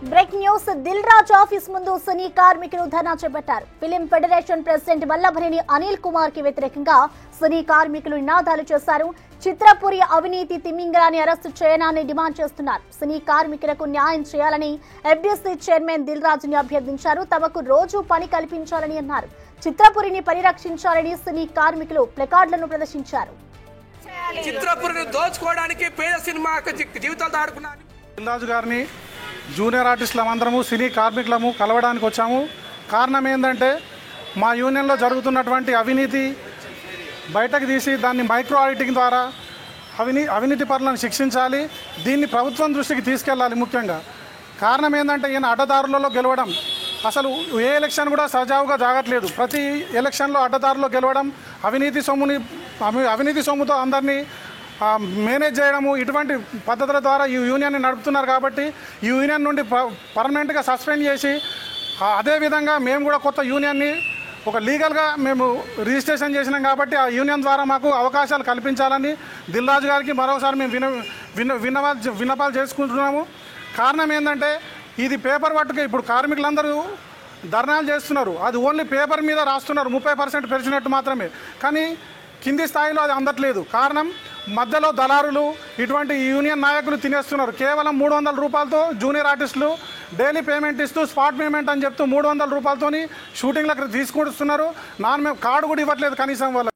Break news Dil Raju office ముందు సినీ కార్మికులు ధర్నా చేపట్టారు. Film federation president Vallabhaneni Anil Kumar కి వ్యతిరేకంగా సినీ కార్మికులు నినాదాలు చేశారు. చిత్రపురి అవినీతి తిమింగలాన్ని అరెస్టు చేయాలని డిమాండ్ చేస్తున్నారు. సినీ కార్మికులకు న్యాయం చేయాలని ఎఫ్డీసీ చైర్మన్ దిల్ రాజుని అభ్యర్థించారు. తమకు రోజు పని కల్పించాలని అన్నారు. చిత్రపురిని పరిరక్షించాలని సినీ కార్మికులు ప్లకార్డులను ప్రదర్శించారు. చిత్రపురిని దోచుకోవడానికి పేద సినిమా జీవితాలు దాడుకున్నారు. దిల్ రాజు గారిని జూనియర్ ఆర్టిస్టులమందరము సినీ కార్మికులము కలవడానికి వచ్చాము. కారణం ఏంటంటే మా యూనియన్లో జరుగుతున్నటువంటి అవినీతి బయటకు తీసి దాన్ని మైక్రో ఆడిటింగ్ ద్వారా అవినీతి పరులను శిక్షించాలి. దీన్ని ప్రభుత్వం దృష్టికి తీసుకెళ్ళాలి. ముఖ్యంగా కారణం ఏంటంటే ఈయన అడ్డదారులలో గెలవడం, అసలు ఏ ఎలక్షన్ కూడా సజావుగా జాగట్లేదు. ప్రతి ఎలక్షన్లో అడ్డదారులో గెలవడం, అవినీతి సొమ్ముతో అందరినీ మేనేజ్ చేయడము, ఇటువంటి పద్ధతుల ద్వారా ఈ యూనియన్ని నడుపుతున్నారు. కాబట్టి ఈ యూనియన్ నుండి పర్మనెంట్గా సస్పెండ్ చేసి అదేవిధంగా మేము కూడా కొత్త యూనియన్ని ఒక లీగల్గా మేము రిజిస్ట్రేషన్ చేసినాం. కాబట్టి ఆ యూనియన్ ద్వారా మాకు అవకాశాలు కల్పించాలని దిల్ రాజు గారికి మరోసారి మేము విన్నపాలు చేసుకుంటున్నాము. కారణం ఏంటంటే ఇది పేపర్ వర్క్గా ఇప్పుడు కార్మికులందరూ ధర్నాలు చేస్తున్నారు. అది ఓన్లీ పేపర్ మీద రాస్తున్నారు, 30% పెంచినట్టు మాత్రమే. కానీ కింది స్థాయిలో అది అందట్లేదు. కారణం మధ్యలో దళారులు, ఇటువంటి యూనియన్ నాయకులు తినేస్తున్నారు. కేవలం 300 రూపాయలతో జూనియర్ ఆర్టిస్టులు డైలీ పేమెంట్ ఇస్తూ స్పాట్ పేమెంట్ అని చెప్తూ 300 రూపాయలతోని షూటింగ్లకు తీసుకొస్తున్నారు. కార్డు కూడా ఇవ్వట్లేదు కనీసం. వాళ్ళ